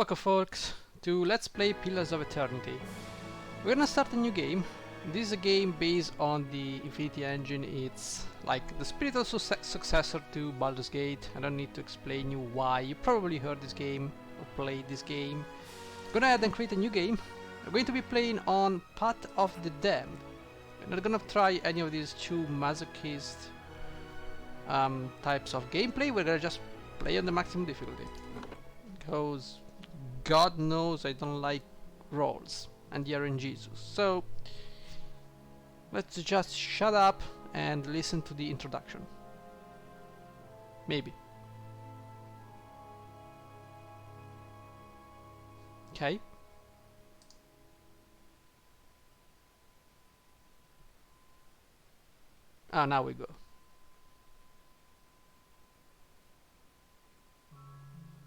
Welcome folks to Let's Play Pillars of Eternity. We're gonna start a new game. This is a game based on the Infinity Engine. It's like the spiritual successor to Baldur's Gate. I don't need to explain you why. You probably heard this game or played this game. Go ahead and create a new game. We're going to be playing on Path of the Damned. We're not gonna try any of these two masochist types of gameplay. We're gonna just play on the maximum difficulty. Because God knows I don't like rolls and the RNGs. So let's just shut up and listen to the introduction. Maybe. Okay. Ah, now we go.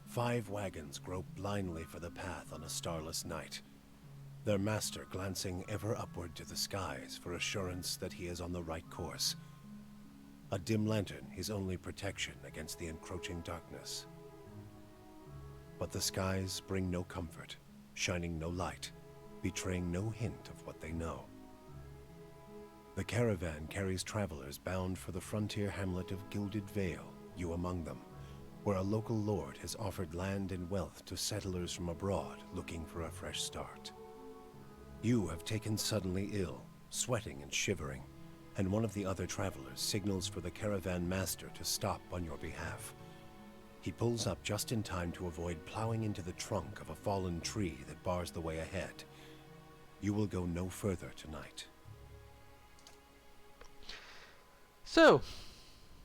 Five wagons grope blindly for the path on a starless night, their master glancing ever upward to the skies for assurance that he is on the right course. A dim lantern his only protection against the encroaching darkness. But the skies bring no comfort, shining no light, betraying no hint of what they know. The caravan carries travelers bound for the frontier hamlet of Gilded Vale, you among them, where a local lord has offered land and wealth to settlers from abroad looking for a fresh start. You have taken suddenly ill, sweating and shivering, and one of the other travelers signals for the caravan master to stop on your behalf. He pulls up just in time to avoid plowing into the trunk of a fallen tree that bars the way ahead. You will go no further tonight. So,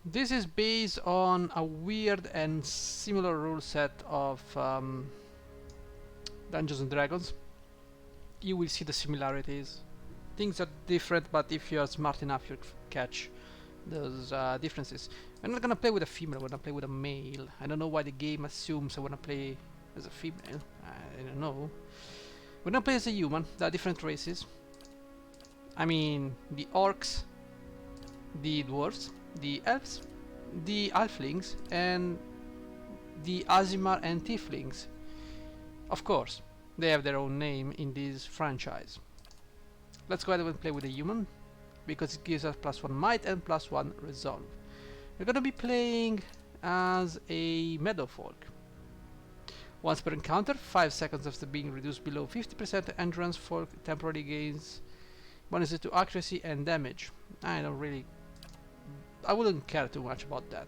this is based on a weird and similar rule set of Dungeons and Dragons. You will see the similarities. Things are different, but if you are smart enough, you'll catch those differences. I'm not gonna play with a female, I'm gonna play with a male. I don't know why the game assumes I wanna play as a female. I don't know. We're gonna play as a human. There are different races. I mean, the orcs, the dwarves, the elves, the halflings, and the Azimar and tieflings. Of course, they have their own name in this franchise. Let's go ahead and play with a human, because it gives us +1 might and +1 resolve. We're gonna be playing as a meadowfolk. Once per encounter, 5 seconds after being reduced below 50%, endurance folk temporarily gains bonuses to accuracy and damage. I wouldn't care too much about that.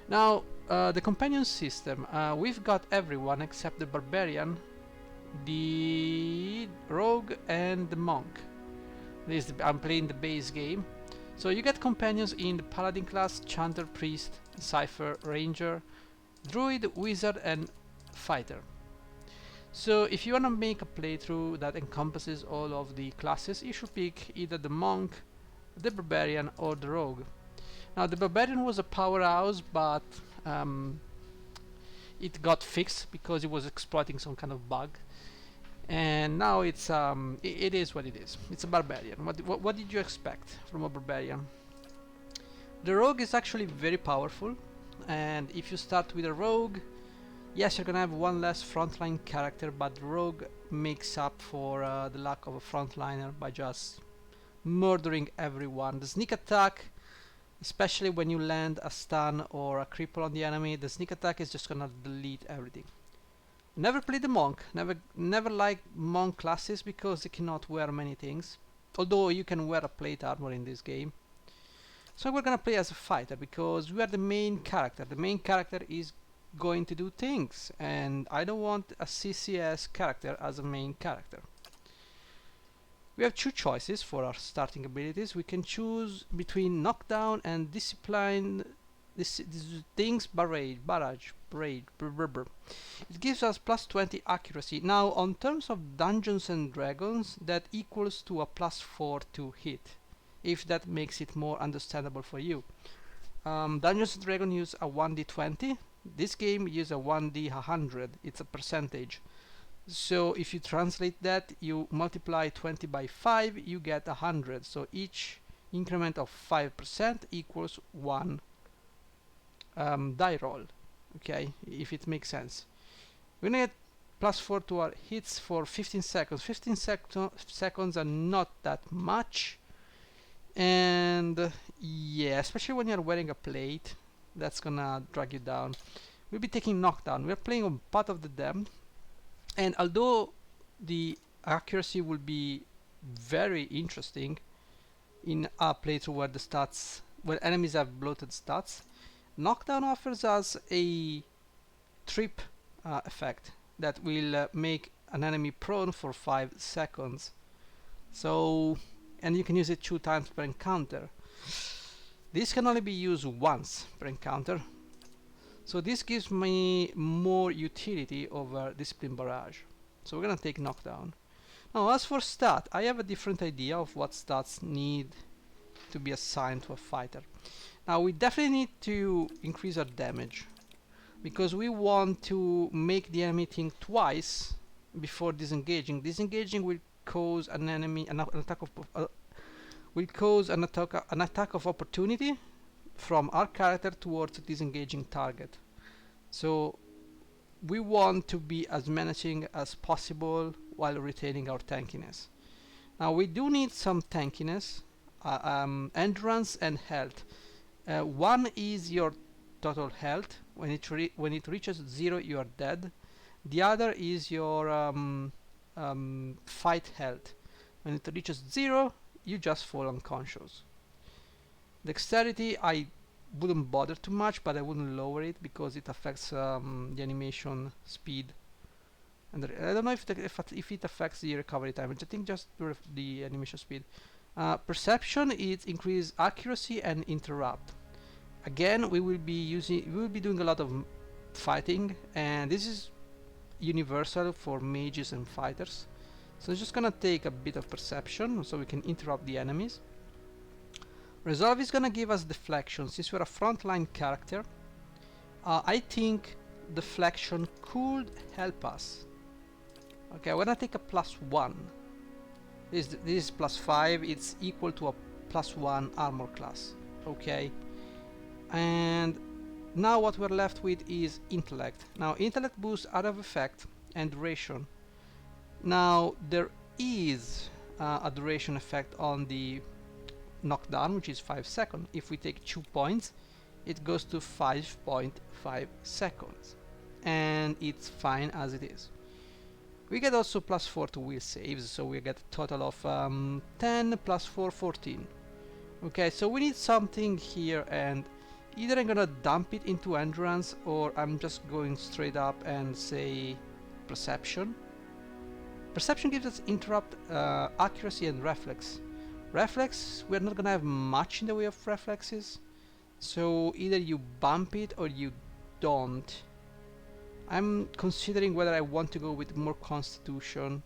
Now, the companion system. We've got everyone except the barbarian, the rogue, and the monk. I'm playing the base game. So you get companions in the paladin class, chanter, priest, cipher, ranger, druid, wizard, and fighter. So if you want to make a playthrough that encompasses all of the classes, you should pick either the monk, the barbarian, or the rogue. Now the barbarian was a powerhouse, but it got fixed because it was exploiting some kind of bug, and now it's it is what it is. It's a barbarian. What did you expect from a barbarian? The rogue is actually very powerful, and if you start with a rogue, yes, you're gonna have one less frontline character, but the rogue makes up for the lack of a frontliner by just murdering everyone. The sneak attack, especially when you land a stun or a cripple on the enemy, the sneak attack is just gonna delete everything. Never played the monk. Never liked monk classes because they cannot wear many things. Although you can wear a plate armor in this game. So we're gonna play as a fighter because we are the main character. The main character is going to do things, and I don't want a CCS character as a main character. We have two choices for our starting abilities. We can choose between knockdown and discipline. This things barrage. It gives us +20 accuracy. Now, on terms of Dungeons and Dragons, that equals to a +4 to hit, if that makes it more understandable for you. Dungeons and Dragons use a 1d20. This game uses a 1d100. It's a percentage. So if you translate that, you multiply 20 by 5, you get 100. So each increment of 5% equals 1 die roll. Okay, if it makes sense. We're gonna get +4 to our hits for 15 seconds. 15 seconds are not that much, and yeah, especially when you're wearing a plate, that's gonna drag you down. We'll be taking knockdown. We're playing on Path of the Damned, and although the accuracy will be very interesting in a playthrough where the stats, where enemies have bloated stats, knockdown offers us a trip effect that will make an enemy prone for 5 seconds. So, and you can use it 2 times per encounter. This can only be used once per encounter, so this gives me more utility over Discipline Barrage. So we're gonna take knockdown. Now as for stat, I have a different idea of what stats need to be assigned to a fighter. Now we definitely need to increase our damage, because we want to make the enemy think twice before disengaging. Disengaging will cause an enemy an attack of opportunity from our character towards a disengaging target. So we want to be as menacing as possible while retaining our tankiness. Now we do need some tankiness, endurance and health. One is your total health. When it reaches 0, you are dead. The other is your fight health. When it reaches 0, you just fall unconscious. Dexterity, I wouldn't bother too much, but I wouldn't lower it because it affects the animation speed. And I don't know if it affects the recovery time. I think just the animation speed. Perception, it increases accuracy and interrupt. Again, we will be doing a lot of fighting, and this is universal for mages and fighters. So it's just gonna take a bit of perception so we can interrupt the enemies. Resolve is gonna give us deflection. Since we're a frontline character, I think deflection could help us. Okay, we're gonna take a +1. This is +5. It's equal to a +1 armor class. Okay, and now what we're left with is Intellect. Now Intellect boosts out of effect and duration. Now there is a duration effect on the knockdown, which is 5 seconds. If we take 2 points, it goes to 5.5 seconds, and it's fine as it is. We get also +4 to will saves, so we get a total of 10 +4, 14. Okay, so we need something here, and either I'm gonna dump it into endurance, or I'm just going straight up and say perception. Perception gives us interrupt, accuracy and reflex. Reflex, we're not gonna have much in the way of reflexes, so either you bump it or you don't. I'm considering whether I want to go with more constitution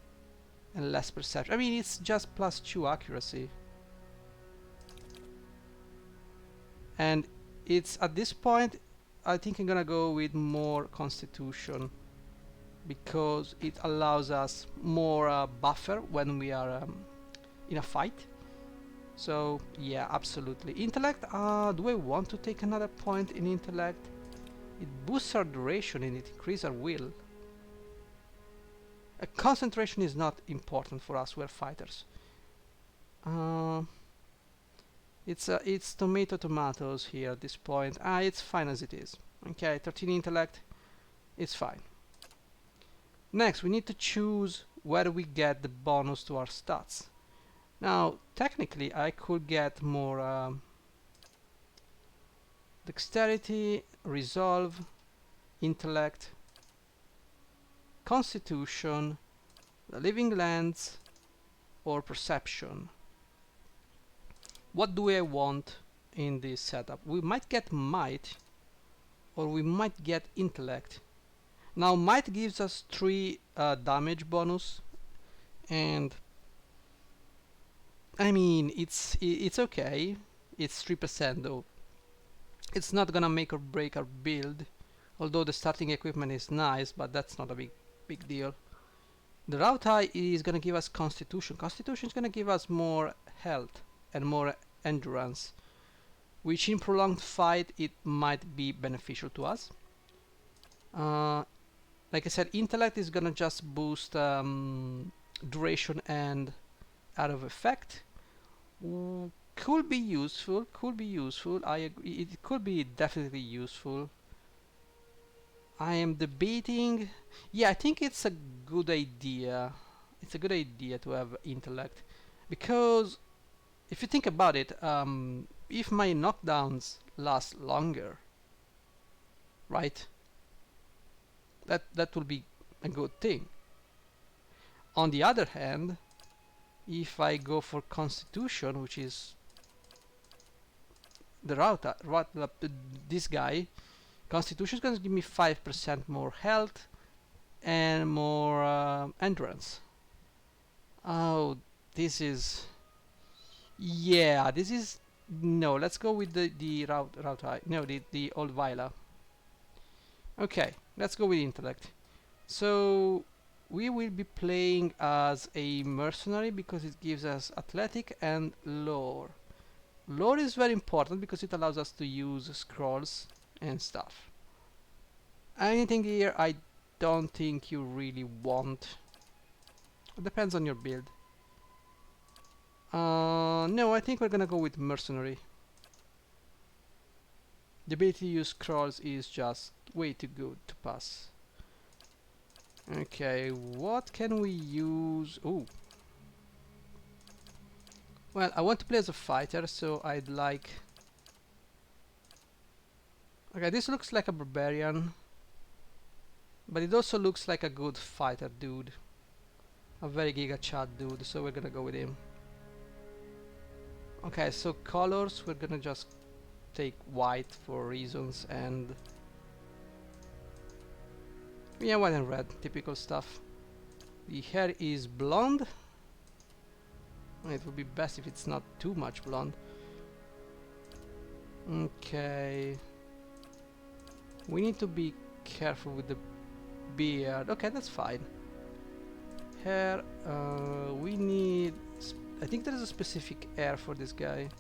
and less perception. I mean, it's just +2 accuracy, and it's at this point I think I'm gonna go with more constitution, because it allows us more buffer when we are in a fight. So yeah, absolutely. Intellect, do I want to take another point in intellect? It boosts our duration and it increases our will. Concentration is not important for us, we're fighters. It's tomatoes here at this point. It's fine as it is. Okay, 13 intellect, it's fine. Next, we need to choose where we get the bonus to our stats. Now, technically, I could get more dexterity, resolve, intellect, constitution, the living lands, or perception. What do I want in this setup? We might get might, or we might get intellect. Now, might gives us 3 damage bonus, and I mean, it's okay. It's 3% though. It's not gonna make or break our build, although the starting equipment is nice, but that's not a big deal. The route eye is gonna give us constitution. Constitution is gonna give us more health and more endurance, which in prolonged fight it might be beneficial to us. Like I said, intellect is gonna just boost duration and out of effect. Could be useful, could be useful. I agree, it could be definitely useful. I am debating. Yeah, I think it's a good idea. It's a good idea to have intellect, because if you think about it, if my knockdowns last longer, right? That will be a good thing. On the other hand, if I go for Constitution, which is the this guy, Constitution is going to give me 5% more health and more endurance. Oh, this is, yeah, this is, no. Let's go with the route high. No, the old Vila. Okay, let's go with intellect. So we will be playing as a mercenary because it gives us athletic and lore. Lore is very important because it allows us to use scrolls and stuff. Anything here I don't think you really want. It depends on your build. No, I think we're gonna go with mercenary. The ability to use scrolls is just way too good to pass. Okay, what can we use? Ooh. Well, I want to play as a fighter, so I'd like... Okay, this looks like a barbarian, but it also looks like a good fighter dude. A very giga chat dude, so we're gonna go with him. Okay, so colors, we're gonna just take white for reasons, and... yeah, white and red, typical stuff. The hair is blonde. It would be best if it's not too much blonde. Okay. We need to be careful with the beard. Okay, that's fine. Hair, we need... I think there is a specific hair for this guy.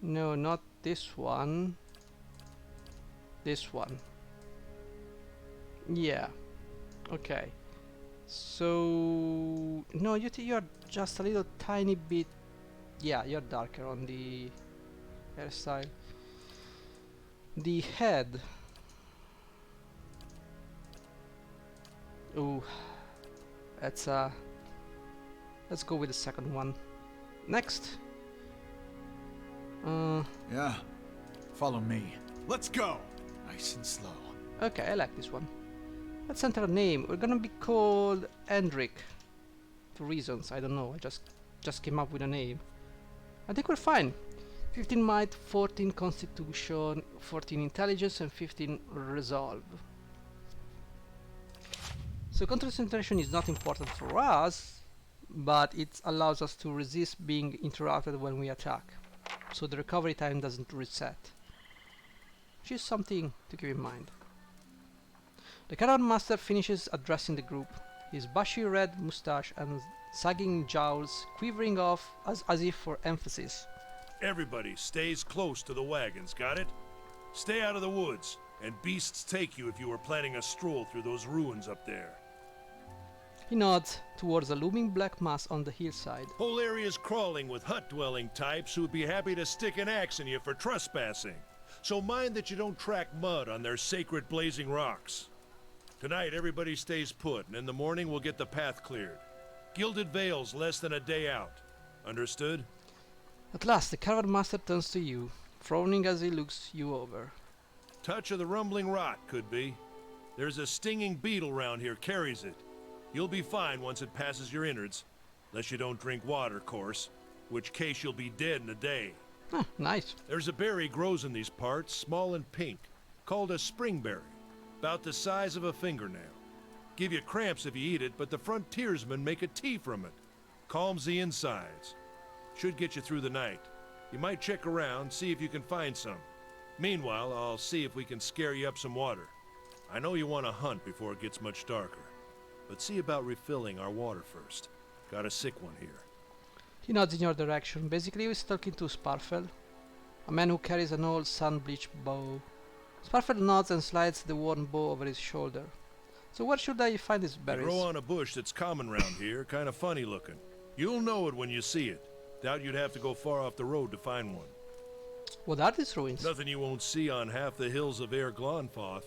No, not this one. This one. Yeah. Okay. So... no, you're just a little tiny bit... yeah, you're darker on the hairstyle. The head. Ooh. Let's go with the second one. Next. Yeah. Follow me. Let's go. Nice and slow. Okay, I like this one. Let's enter a name. We're gonna be called Hendrik. For reasons, I don't know. I just came up with a name. I think we're fine. 15 might, 14 constitution, 14 intelligence, and 15 resolve. So concentration is not important for us, but it allows us to resist being interrupted when we attack. So the recovery time doesn't reset. Which is something to keep in mind. The Caravan Master finishes addressing the group, his bushy red moustache and sagging jowls quivering off as if for emphasis. Everybody stays close to the wagons, got it? Stay out of the woods, and beasts take you if you are planning a stroll through those ruins up there. He nods towards a looming black mass on the hillside. Whole area's crawling with hut-dwelling types who'd be happy to stick an axe in you for trespassing. So mind that you don't track mud on their sacred blazing rocks. Tonight, everybody stays put, and in the morning we'll get the path cleared. Gilded Vale's less than a day out. Understood? At last, the Caravan Master turns to you, frowning as he looks you over. Touch of the rumbling rot, could be. There's a stinging beetle round here carries it. You'll be fine once it passes your innards. Unless you don't drink water, course. Which case you'll be dead in a day. Huh, nice. There's a berry grows in these parts, small and pink, called a springberry. About the size of a fingernail. Give you cramps if you eat it, but the frontiersmen make a tea from it. Calms the insides. Should get you through the night. You might check around, see if you can find some. Meanwhile, I'll see if we can scare you up some water. I know you want to hunt before it gets much darker. But see about refilling our water first. Got a sick one here. He nods in your direction. Basically, he's talking to Sparfel, a man who carries an old sun-bleached bow. Sparfel nods and slides the worn bow over his shoulder. So where should I find these They berries? grow on a bush that's common round here, kind of funny looking. You'll know it when you see it. Doubt you'd have to go far off the road to find one. What are these ruins? Nothing you won't see on half the hills of Air Glonfoth.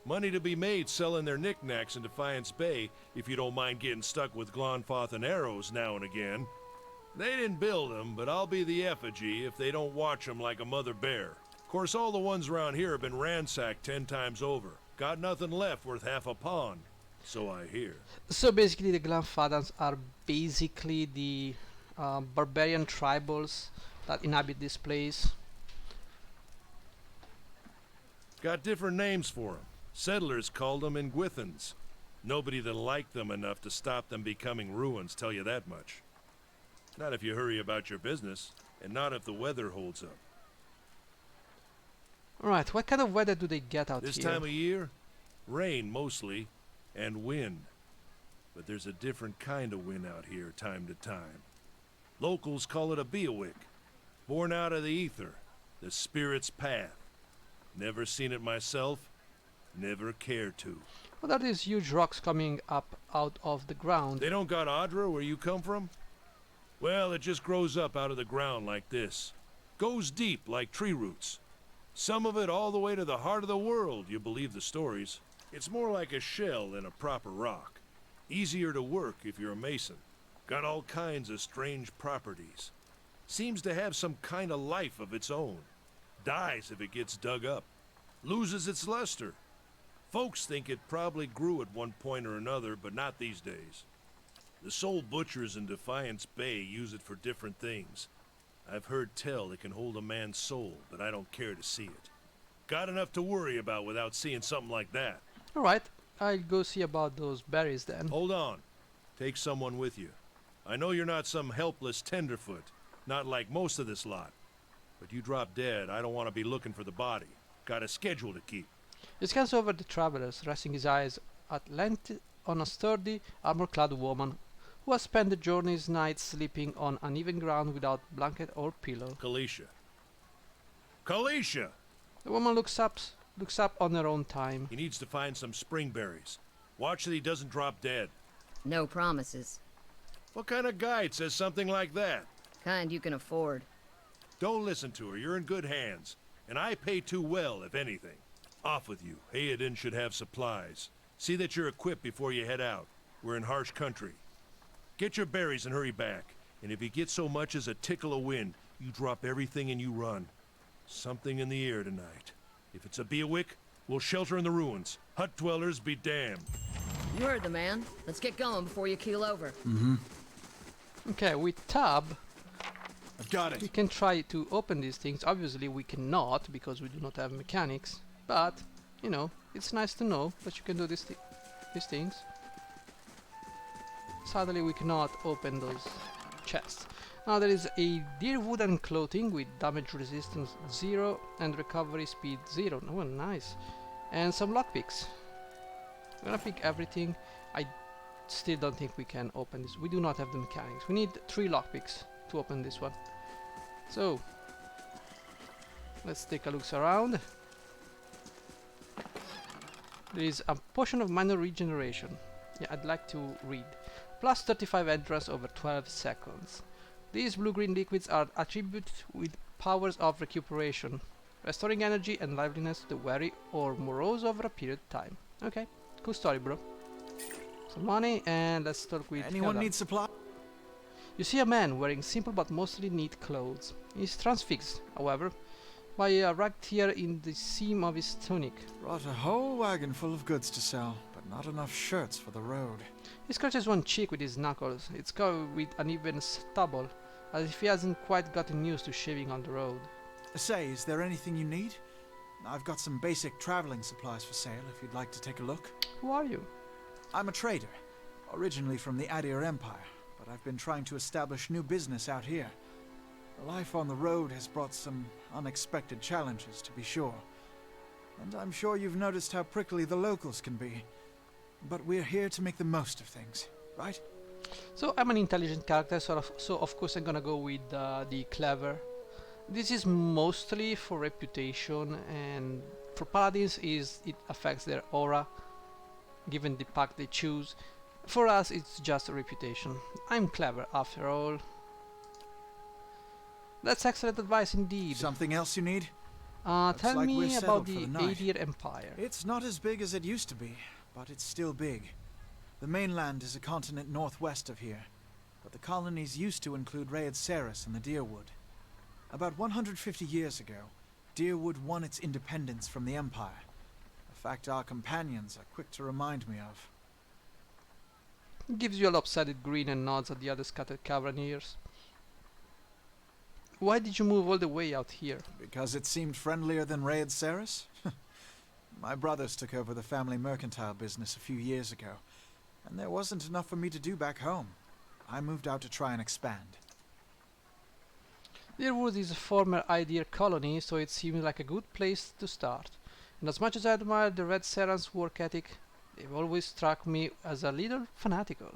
Money to be made selling their knickknacks in Defiance Bay, if you don't mind getting stuck with Glonfoth and arrows now and again. They didn't build them, but I'll be the effigy if they don't watch them like a mother bear. Of course, all the ones around here have been ransacked 10 times over. Got nothing left worth half a pond, so I hear. So basically the Glanfadans are basically the barbarian tribals that inhabit this place. Got different names for them. Settlers called them Ingwithans. Nobody that liked them enough to stop them becoming ruins, tell you that much. Not if you hurry about your business, and not if the weather holds up. Alright, what kind of weather do they get out This here? time of year, rain mostly, and wind. But there's a different kind of wind out here time to time. Locals call it a beawick, born out of the ether, the spirit's path. Never seen it myself, never cared to. What are these huge rocks coming up out of the ground? They don't got Audra where you come from? Well, it just grows up out of the ground like this. Goes deep like tree roots. Some of it all the way to the heart of the world, you believe the stories. It's more like a shell than a proper rock. Easier to work if you're a mason. Got all kinds of strange properties. Seems to have some kind of life of its own. Dies if it gets dug up. Loses its luster. Folks think it probably grew at one point or another, but not these days. The soul butchers in Defiance Bay use it for different things. I've heard tell it can hold a man's soul, but I don't care to see it. Got enough to worry about without seeing something like that. Alright, I'll go see about those berries then. Hold on. Take someone with you. I know you're not some helpless tenderfoot, not like most of this lot. But you drop dead, I don't want to be looking for the body. Got a schedule to keep. He scans over the travelers, resting his eyes at length on a sturdy, armor-clad woman who has spent the journey's night sleeping on uneven ground without blanket or pillow. Kalisha. Kalisha! The woman looks up on her own time. He needs to find some springberries. Watch that he doesn't drop dead. No promises. What kind of guide says something like that? Kind you can afford. Don't listen to her, you're in good hands. And I pay too well, if anything. Off with you. Hayadin should have supplies. See that you're equipped before you head out. We're in harsh country. Get your berries and hurry back. And if you get so much as a tickle of wind, you drop everything and you run. Something in the air tonight. If it's a beawick, we'll shelter in the ruins. Hut dwellers be damned. You heard the man. Let's get going before you keel over. Okay, with tab, I've got we it. can try to open these things. Obviously, we cannot because we do not have mechanics. But, you know, it's nice to know that you can do these things. Sadly, we cannot open those chests. Now there is a deer wooden clothing with damage resistance 0 and recovery speed 0. Oh, nice. And some lockpicks. I'm gonna pick everything. I still don't think we can open this. We do not have the mechanics. We need 3 lockpicks to open this one. So, let's take a look around. There is a potion of minor regeneration. Yeah, I'd like to read. Plus 35 endurance over 12 seconds. These blue-green liquids are attributed with powers of recuperation, restoring energy and liveliness to the weary or morose over a period of time. Okay, cool story, bro. Some money, and let's talk with Anyone Hilda. need supply? You see a man wearing simple but mostly neat clothes. He's transfixed, however, by a ragged tear in the seam of his tunic. Brought a whole wagon full of goods to sell, but not enough shirts for the road. He scratches one cheek with his knuckles. It's covered with uneven stubble, as if he hasn't quite gotten used to shaving on the road. Say, is there anything you need? I've got some basic traveling supplies for sale if you'd like to take a look. Who are you? I'm a trader, originally from the Adir Empire, but I've been trying to establish new business out here. Life on the road has brought some unexpected challenges, to be sure. And I'm sure you've noticed how prickly the locals can be. But we're here to make the most of things, right? So I'm an intelligent character, so of course I'm gonna go with the clever. This is mostly for reputation, and for paladins it affects their aura. given the pack they choose. For us, it's just a reputation. I'm clever, after all. That's excellent advice indeed. Something else you need? Tell like we're me settled about for the the night. Adir Empire. It's not as big as it used to be, but it's still big. The mainland is a continent northwest of here, but the colonies used to include Raed Saris and the Deerwood. About 150 years ago, Deerwood won its independence from the Empire, a fact our companions are quick to remind me of. Gives you a lopsided grin and nods at the other scattered caverniers. Why did you move all the way out here? Because it seemed friendlier than Raed Saris? My brothers took over the family mercantile business a few years ago, and there wasn't enough for me to do back home. I moved out to try and expand. Deerwood is a former Adir colony, so it seems like a good place to start. And as much as I admire the Red Serans' work ethic, they've always struck me as a little fanatical.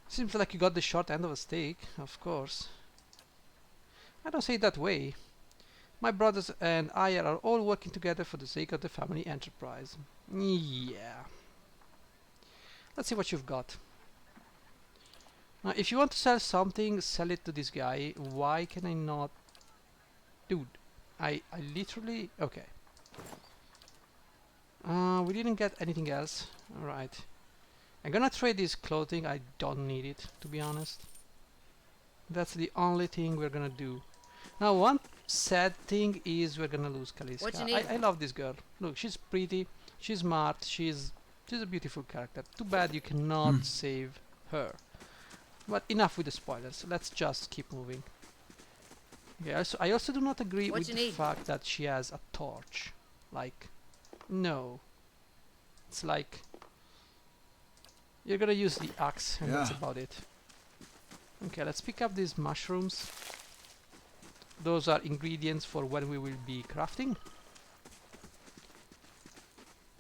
Seems like you got the short end of a stick, of course. I don't say it that way. My brothers and I are all working together for the sake of the family enterprise. Yeah. Let's see what you've got. Now, if you want to sell something, sell it to this guy. Why can I not? Dude, I literally... Okay. We didn't get anything else. Alright. I'm gonna trade this clothing. I don't need it, to be honest. That's the only thing we're gonna do. Now, one sad thing is we're gonna lose Kaliska. What you need? I love this girl. Look, she's pretty, she's smart, she's a beautiful character. Too bad you cannot save her. But enough with the spoilers. Let's just keep moving. Okay, I also do not agree What with you the need? fact that she has a torch. Like, no. It's like you're gonna use the axe and that's Yeah. about it. Okay, let's pick up these mushrooms. Those are ingredients for when we will be crafting.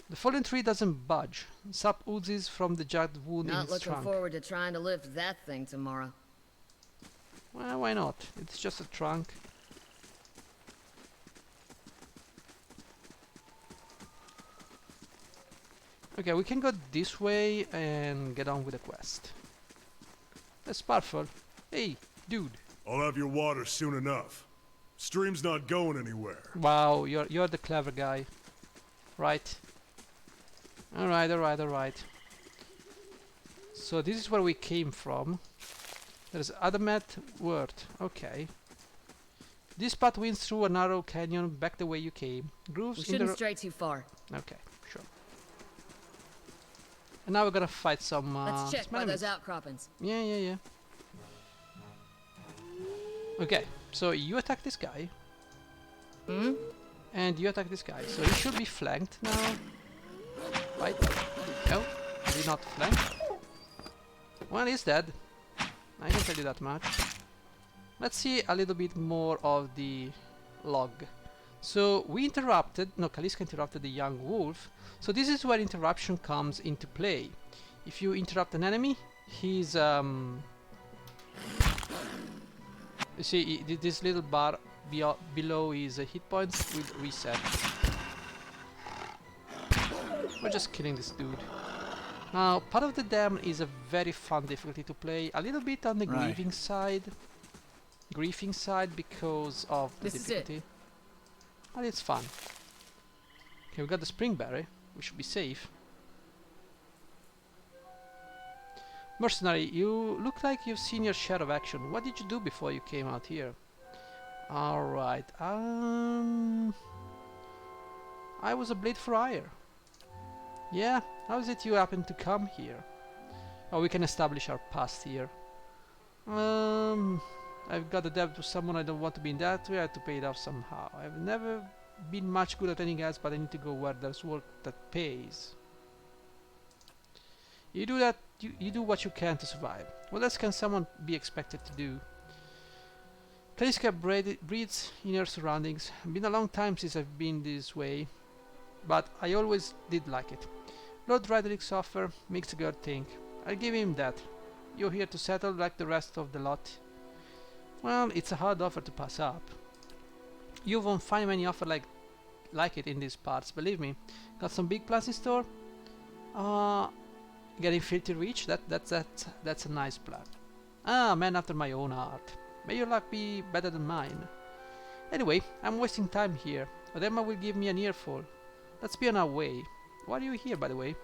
The fallen tree doesn't budge. Sap oozes from the jagged wound in Not its looking trunk. forward to trying to lift that thing tomorrow. Well, why not? It's just a trunk. Okay, we can go this way and get on with the quest. That's powerful. Hey, dude. I'll have your water soon enough. Stream's not going anywhere. Wow, you're the clever guy. Right. Alright. So this is where we came from. There's Adamet Word. Okay. This path winds through a narrow canyon back the way you came. We Grooves in shouldn't the... stray too far. Okay, sure. And now we're gonna fight some Let's check by enemies. those outcroppings. Yeah. Okay, so you attack this guy. And you attack this guy. So you should be flanked now. Right? No, he's not flanked. Well, he's dead. I can tell you that much. Let's see a little bit more of the log. So we interrupted, no, Kaliska interrupted the young wolf. So this is where interruption comes into play. If you interrupt an enemy, he's you see this little bar below his hit points will reset. We're just killing this dude. Now, part of the dam is a very fun difficulty to play. A little bit on the Right. griefing side because of the This is it. difficulty. But it's fun. Okay, we got the springberry. We should be safe. Mercenary, you look like you've seen your share of action. What did you do before you came out here? Alright, I was a blade for hire. Yeah, how is it you happened to come here? Oh, we can establish our past here. I've got a debt to someone I don't want to be in debt to. I had to pay it off somehow. I've never been much good at anything else, but I need to go where there's work that pays. You do that. You do what you can to survive. What else can someone be expected to do? Kaliska breathes in her surroundings. Been a long time since I've been this way, but I always did like it. Lord Roderick's offer makes a girl think. I'll give him that. You're here to settle like the rest of the lot. Well, it's a hard offer to pass up. You won't find many offer like it in these parts, believe me. Got some big plans in store? Uh, Getting filthy rich? That's a nice plan. Ah, man after my own heart. May your luck be better than mine. Anyway, I'm wasting time here. Odema will give me an earful. Let's be on our way. Why are you here, by the way?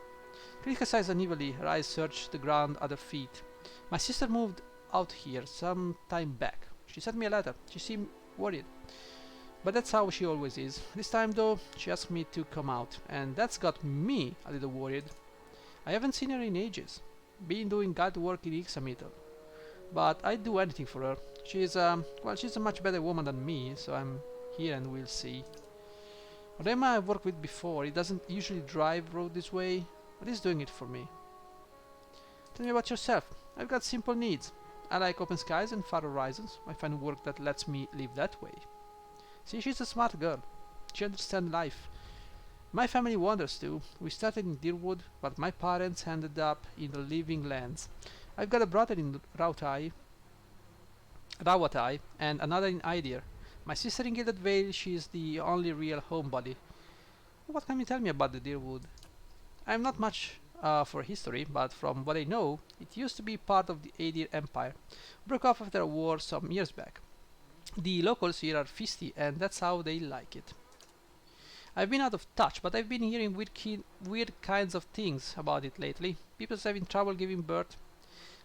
Criticized unevenly, her eyes searched the ground at her feet. My sister moved out here some time back. She sent me a letter. She seemed worried. But that's how she always is. This time, though, she asked me to come out, and that's got me a little worried. I haven't seen her in ages. Been doing guide work in Ixamital. But I'd do anything for her. She's a much better woman than me, so I'm here and we'll see. Rema I've worked with before. He doesn't usually drive road this way, but he's doing it for me. Tell me about yourself. I've got simple needs. I like open skies and far horizons. I find work that lets me live that way. See, she's a smart girl. She understands life. My family wanders too. We started in Deerwood, but my parents ended up in the Living Lands. I've got a brother in Rawatai, and another in Idir. My sister in Gilded Vale, she is the only real homebody. What can you tell me about the Deerwood? I'm not much for history, but from what I know, it used to be part of the Adir Empire. Broke off after a war some years back. The locals here are feisty, and that's how they like it. I've been out of touch, but I've been hearing weird kinds of things about it lately. People's having trouble giving birth,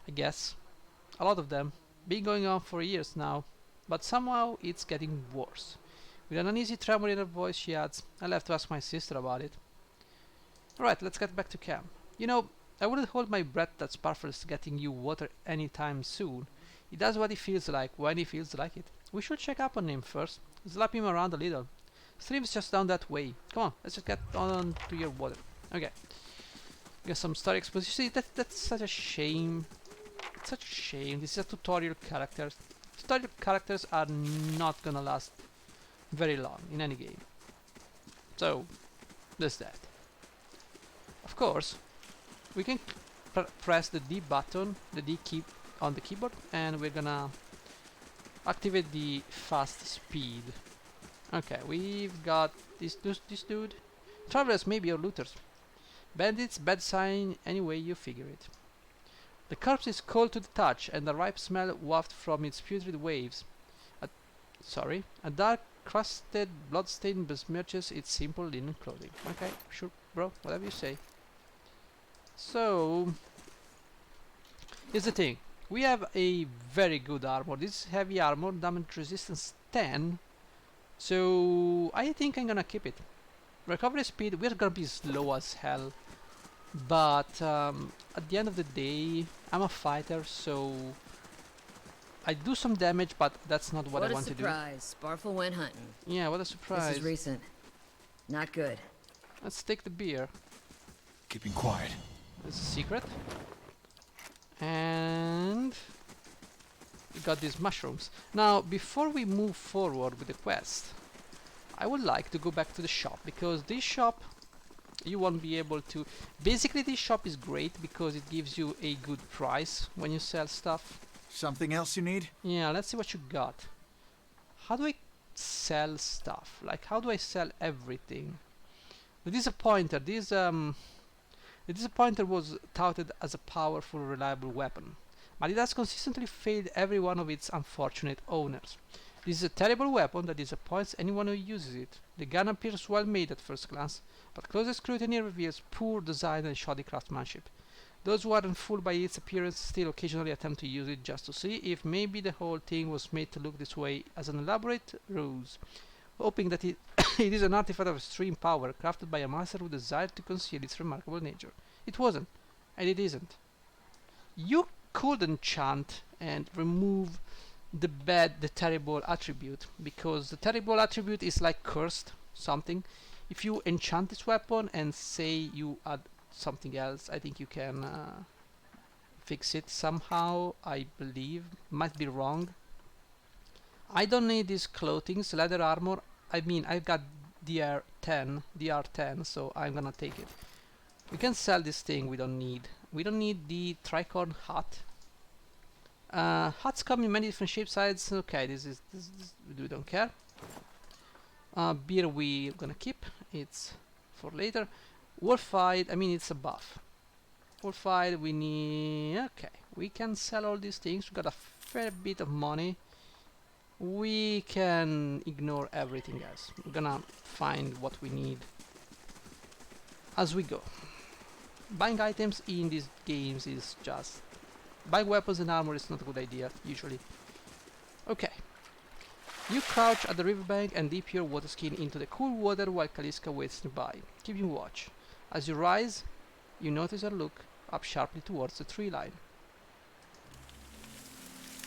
I guess. A lot of them. Been going on for years now, but somehow it's getting worse. With an uneasy tremor in her voice, she adds, I'll have to ask my sister about it. Alright, let's get back to camp. You know, I wouldn't hold my breath that Sparfle's getting you water anytime soon. He does what he feels like, when he feels like it. We should check up on him first, slap him around a little. Stream's just down that way. Come on, let's just get on to your water. Okay. Got some story exposition. See, that's such a shame. It's such a shame. This is a tutorial character. Tutorial characters are not gonna last very long in any game. So, there's that. Of course, we can press the D button, the D key on the keyboard, and we're gonna activate the fast speed. Okay, we've got this dude. Travelers maybe or looters. Bandits, bad sign, any way you figure it. The corpse is cold to the touch, and the ripe smell wafted from its putrid waves. A dark, crusted, blood-stained besmirches its simple linen clothing. Okay, sure, bro, whatever you say. So, here's the thing. We have a very good armor. This is heavy armor, damage resistance 10. So I think I'm gonna keep it. Recovery speed, we're gonna be slow as hell. But at the end of the day, I'm a fighter, so I do some damage, but that's not what I want to do. What a surprise. Sparfle went hunting. Yeah, what a surprise. This is recent. Not good. Let's take the beer. Keeping quiet. This is a secret. And we got these mushrooms. Now, before we move forward with the quest, I would like to go back to the shop, because this shop you won't be able to... Basically, this shop is great because it gives you a good price when you sell stuff. Something else you need? Yeah, let's see what you got. How do I sell stuff? Like, how do I sell everything? The disappointer. The disappointer was touted as a powerful, reliable weapon, but it has consistently failed every one of its unfortunate owners. This is a terrible weapon that disappoints anyone who uses it. The gun appears well made at first glance, but closer scrutiny reveals poor design and shoddy craftsmanship. Those who aren't fooled by its appearance still occasionally attempt to use it just to see if maybe the whole thing was made to look this way as an elaborate ruse, hoping that it is an artifact of extreme power crafted by a master who desired to conceal its remarkable nature. It wasn't, and it isn't. You could enchant and remove the terrible attribute, because the terrible attribute is like cursed something. If you enchant this weapon and say you add something else, I think you can fix it somehow, I believe. Might be wrong. I don't need these clothings, leather armor. I mean, I've got DR10, so I'm gonna take it. We can sell this thing we don't need. We don't need the tricorn hat. Hats come in many different shapes, sizes. Okay, this we don't care. Beer we're gonna keep. It's for later. Wolfhide, I mean, it's a buff. Wolfhide, we need... Okay, we can sell all these things. We got a fair bit of money. We can ignore everything else. We're gonna find what we need as we go. Buying items in these games is just... Buying weapons and armor is not a good idea, usually. Okay. You crouch at the riverbank and dip your water skin into the cool water while Kaliska waits nearby, keeping watch. As you rise, you notice her look up sharply towards the tree line.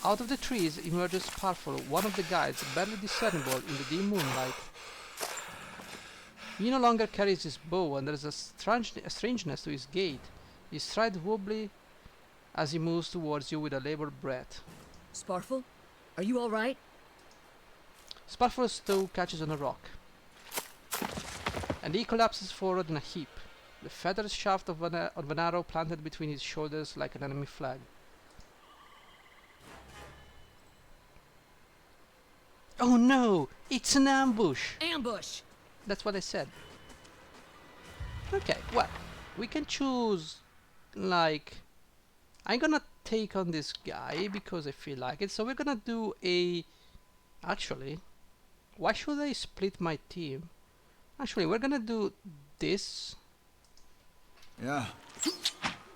Out of the trees emerges Sparful, one of the guides, barely discernible in the dim moonlight. He no longer carries his bow, and there is a strangeness to his gait. He strides wobbly as he moves towards you with a labored breath. Sparful? Are you alright? Sparful's toe catches on a rock, and he collapses forward in a heap, the feathered shaft of an arrow planted between his shoulders like an enemy flag. Oh no! It's an ambush! Ambush! That's what I said. Okay, well, we can choose, like... I'm gonna take on this guy because I feel like it, so we're gonna do a... Actually, why should I split my team? Actually, we're gonna do this. Yeah.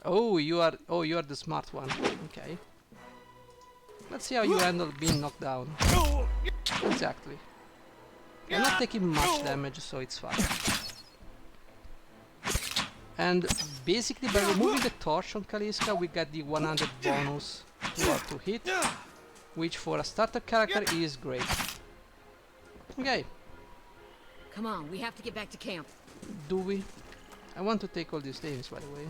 Oh, you are the smart one. Okay. Let's see how you handle being knocked down. Exactly. You're not taking much damage, so it's fine. And basically, by removing the torch on Kaliska, we get the 100 bonus to hit, which for a starter character is great. Okay. Come on, we have to get back to camp. Do we? I want to take all these things, by the way.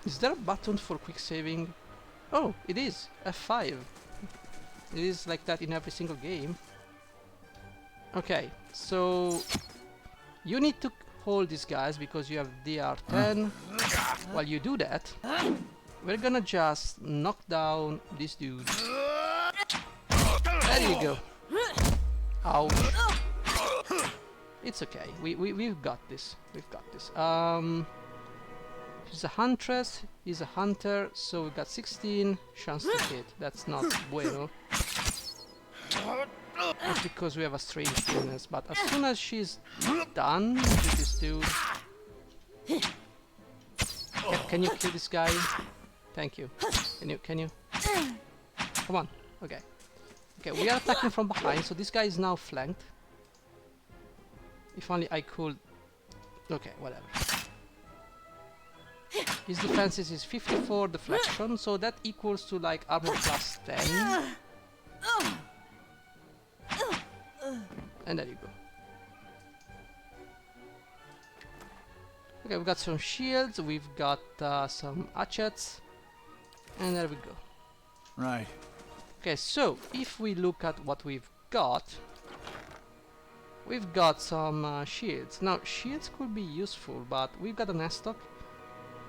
Is there a button for quick saving? Oh, it is! F5. It is like that in every single game. Okay, so... You need to hold these guys because you have DR10. While you do that, we're gonna just knock down this dude. There you go. Ouch. It's okay. We've got this. We've got this. She's a huntress, he's a hunter, so we've got 16 chance to hit. That's not bueno. That's because we have a strange illness, but as soon as she's done with this dude... Can you kill this guy? Thank you. Can you? Come on. Okay. Okay, we are attacking from behind, so this guy is now flanked. If only I could... Okay, whatever. His defenses is 54 deflection, so that equals to like armor plus 10. And there you go. Okay, we've got some shields, we've got some hatchets, and there we go. Right. Okay, so if we look at what we've got some shields. Now, shields could be useful, but we've got an S-stock,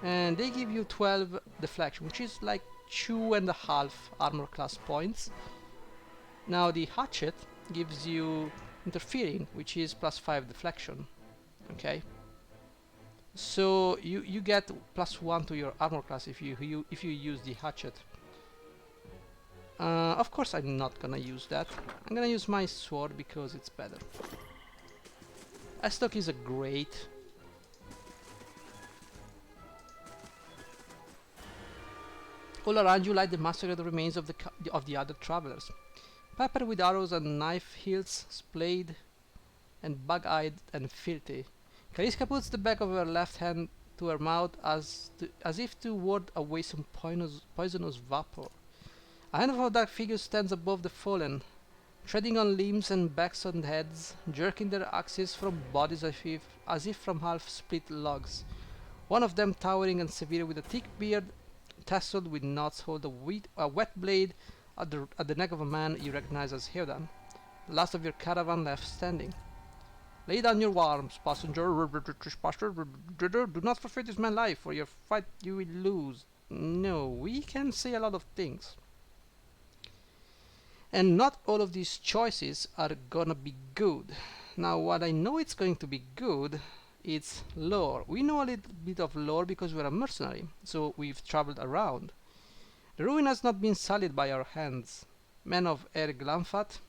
and they give you 12 deflection, which is like 2.5 armor class points. Now the hatchet gives you interfering, which is plus 5 deflection. Okay, so you get plus 1 to your armor class if you use the hatchet. Of course I'm not gonna use that. I'm gonna use my sword because it's better. S-stock is a great... All around you lie the massacred remains of the other travelers, peppered with arrows and knife hilts, splayed and bug-eyed and filthy. Kaliska puts the back of her left hand to her mouth as if to ward away some poisonous vapor. A handful of dark figures stands above the fallen, treading on limbs and backs on heads, jerking their axes from bodies as if from half-split logs. One of them, towering and severe with a thick beard tasseled with knots, holds a wet blade at the neck of a man you recognize as Heodan, the last of your caravan left standing. Lay down your arms, passenger. Do not forfeit this man's life, for your fight you will lose. No, we can say a lot of things. And not all of these choices are gonna be good. Now what I know it's going to be good, it's lore. We know a little bit of lore because we're a mercenary, so we've traveled around. The ruin has not been sullied by our hands. Men of Er Glanfat,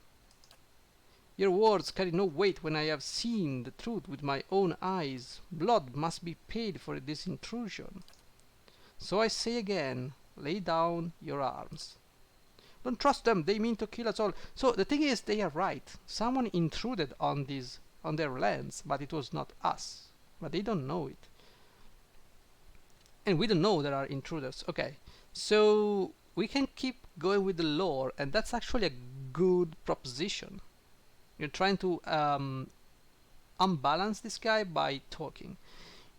your words carry no weight when I have seen the truth with my own eyes. Blood must be paid for this intrusion. So I say again, lay down your arms. Don't trust them, they mean to kill us all. So the thing is, they are right. Someone intruded on their lands, but it was not us. But they don't know it. And we don't know there are intruders. Okay, so we can keep going with the lore, and that's actually a good proposition. You're trying to unbalance this guy by talking.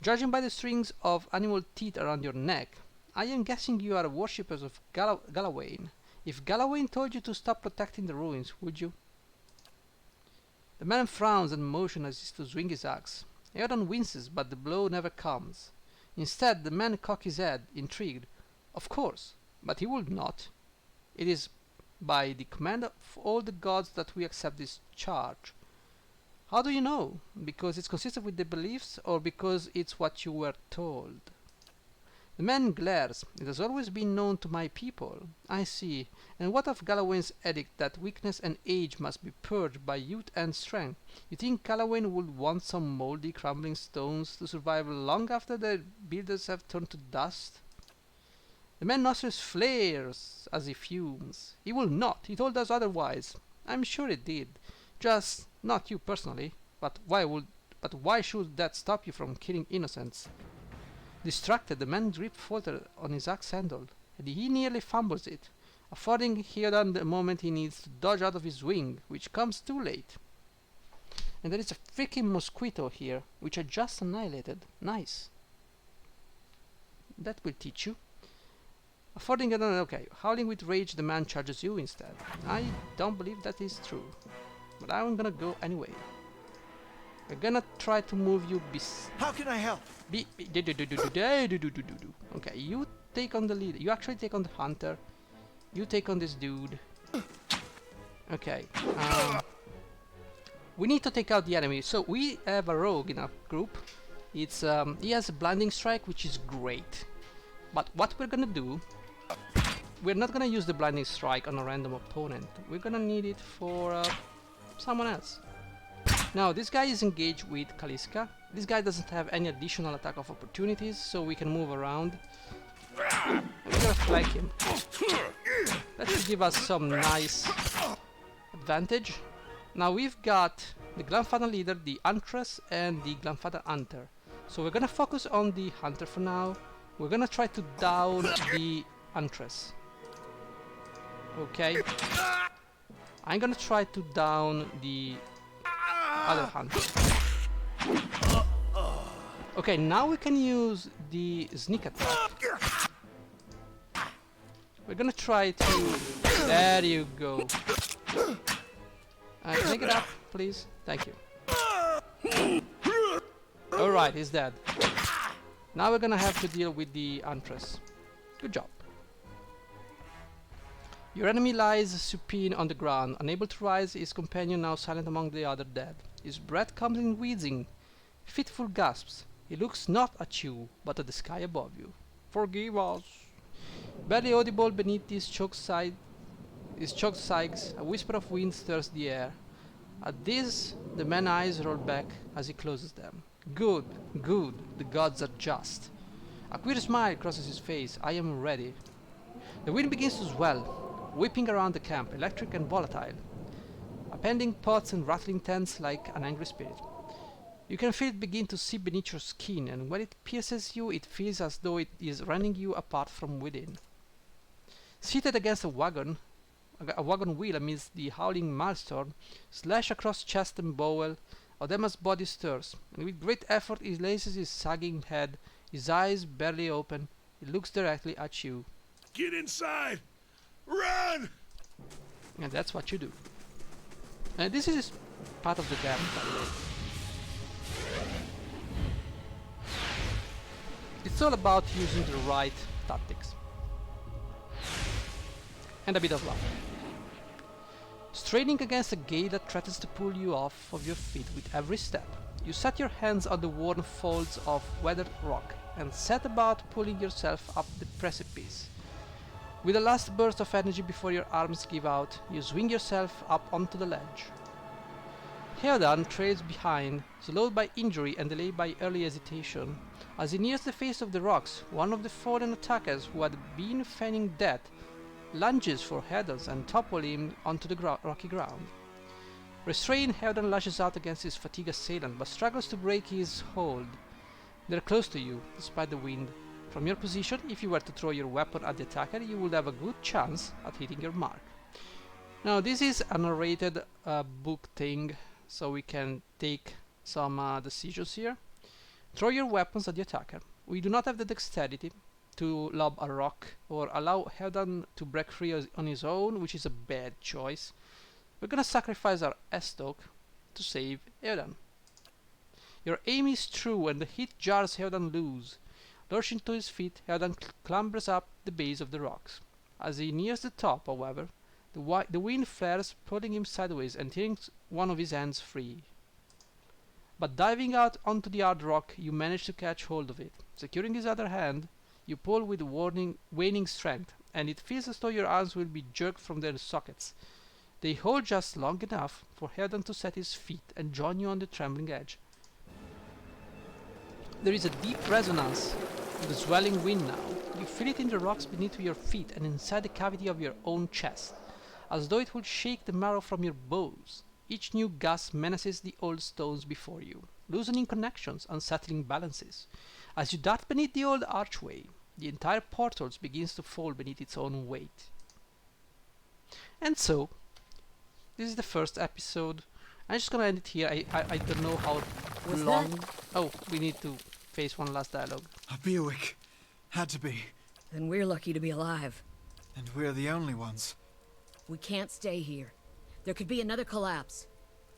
Judging by the strings of animal teeth around your neck, I am guessing you are worshippers of Galawain. If Galawain told you to stop protecting the ruins, would you? The man frowns and motions as if to swing his axe. Eodon winces, but the blow never comes. Instead, the man cocks his head, intrigued. Of course, but he would not. It is by the command of all the gods that we accept this charge. How do you know? Because it's consistent with the beliefs, or because it's what you were told? The man glares. It has always been known to my people. I see. And what of Galawain's edict that weakness and age must be purged by youth and strength? You think Galawain would want some moldy, crumbling stones to survive long after their builders have turned to dust? The man's nostrils flares as he fumes. He will not. He told us otherwise. I'm sure he did. Just not you personally. But why should that stop you from killing innocents? Distracted, the man's grip faltered on his axe handle, and he nearly fumbles it, affording Heodan the moment he needs to dodge out of his wing, which comes too late. And there is a freaking mosquito here, which I just annihilated. Nice. That will teach you. Affording Heodan, okay, howling with rage, the man charges you instead. I don't believe that is true, but I'm gonna go anyway. We're gonna try to move you How can I help? Okay, you take on the leader. You actually take on the hunter. You take on this dude. Okay. We need to take out the enemy. So we have a rogue in our group. It's he has a blinding strike, which is great. But what we're gonna do, we're not gonna use the blinding strike on a random opponent. We're gonna need it for someone else. Now this guy is engaged with Kaliska. This guy doesn't have any additional attack of opportunities, so we can move around. I'm gonna flank him. That should give us some nice advantage. Now we've got the Glanfada leader, the Huntress, and the Glanfada Hunter. So we're gonna focus on the Hunter for now. We're gonna try to down the Huntress. Okay. I'm gonna try to down the other hunter. Okay, now we can use the sneak attack. We're gonna try to... There you go. Can I get up, please? Thank you. Alright, he's dead. Now we're gonna have to deal with the Huntress. Good job. Your enemy lies supine on the ground, unable to rise, his companion now silent among the other dead. His breath comes in wheezing, fitful gasps. He looks not at you, but at the sky above you. Forgive us. Barely audible beneath his choked sighs, a whisper of wind stirs the air. At this, the man's eyes roll back as he closes them. Good, good, the gods are just. A queer smile crosses his face. I am ready. The wind begins to swell, whipping around the camp, electric and volatile, appending pots and rattling tents like an angry spirit. You can feel it begin to seep beneath your skin, and when it pierces you, it feels as though it is rending you apart from within. Seated against a wagon wheel amidst the howling maelstrom, slash across chest and bowel, Odema's body stirs, and with great effort he raises his sagging head, his eyes barely open. He looks directly at you. Get inside! Run! And that's what you do. And this is part of the game, by the way. It's all about using the right tactics. And a bit of luck. straining against a gate that threatens to pull you off of your feet with every step. You set your hands on the worn folds of weathered rock and set about pulling yourself up the precipice. With a last burst of energy before your arms give out, you swing yourself up onto the ledge. Heodan trails behind, slowed by injury and delayed by early hesitation. As he nears the face of the rocks, one of the fallen attackers who had been feigning death lunges for Heodan and topples him onto the rocky ground. Restrained, Heodan lashes out against his fatigued assailant, but struggles to break his hold. They're close to you, despite the wind. From your position, if you were to throw your weapon at the attacker, you would have a good chance at hitting your mark. Now, this is a narrated book thing, so we can take some decisions here. Throw your weapons at the attacker. We do not have the dexterity to lob a rock or allow Heodan to break free on his own, which is a bad choice. We're gonna sacrifice our S-Talk to save Heodan. Your aim is true and the hit jars Heodan loose. Lurching to his feet, Heodan clambers up the base of the rocks. As he nears the top, however, the wind flares, pulling him sideways and tearing one of his hands free. But diving out onto the hard rock, you manage to catch hold of it. Securing his other hand, you pull with waning strength, and it feels as though your arms will be jerked from their sockets. They hold just long enough for Heodan to set his feet and join you on the trembling edge. There is a deep resonance with the swelling wind now. You feel it in the rocks beneath your feet and inside the cavity of your own chest, as though it would shake the marrow from your bones. Each new gust menaces the old stones before you, loosening connections, unsettling balances. As you dart beneath the old archway, the entire portal begins to fall beneath its own weight. And so, this is the first episode. I'm just gonna end it here. I don't know how What's long. that? Oh, we need to face one last dialogue. A Bewick. Had to be. Then we're lucky to be alive. And we're the only ones. We can't stay here. There could be another collapse.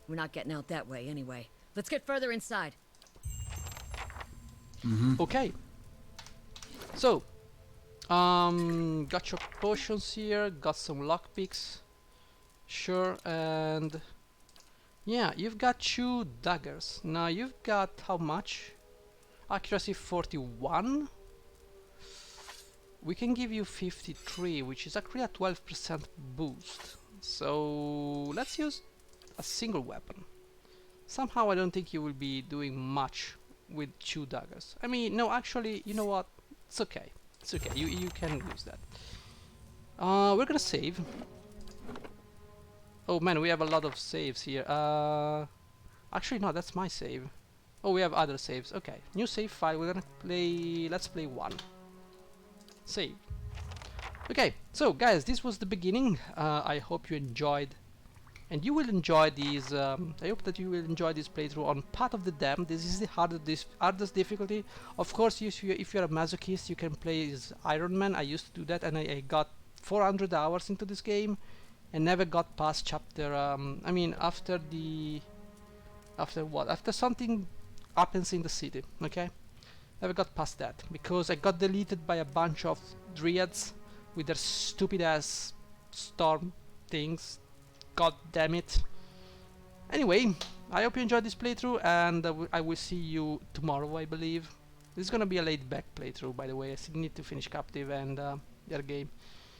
We're not getting out that way anyway. Let's get further inside. Okay. So, got your potions here, got some lockpicks. Sure, and yeah, you've got 2 daggers. Now you've got how much? Accuracy 41. We can give you 53, which is actually a 12% boost. So let's use a single weapon. Somehow I don't think you will be doing much with 2 daggers. I mean, no, actually, you know what? It's okay. It's okay. You can use that. We're gonna save. Oh man, we have a lot of saves here. Actually, no, that's my save. Oh, we have other saves. Okay, new save file. We're gonna play. Let's play 1. Save. Okay, so guys, this was the beginning. I hope you enjoyed, and you will enjoy these. I hope that you will enjoy this playthrough on Path of the Damned. This is the hardest difficulty. Of course, if you're a masochist, you can play as Iron Man. I used to do that, and I got 400 hours into this game, and never got past chapter. I mean, after what? After something happens in the city. Okay, never got past that because I got deleted by a bunch of Dryads with their stupid ass storm things. God damn it. Anyway, I hope you enjoyed this playthrough, and I will see you tomorrow, I believe. This is gonna be a laid back playthrough, by the way. I still need to finish Captive and the other game.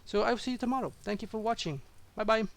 So I will see you tomorrow. Thank you for watching. Bye bye.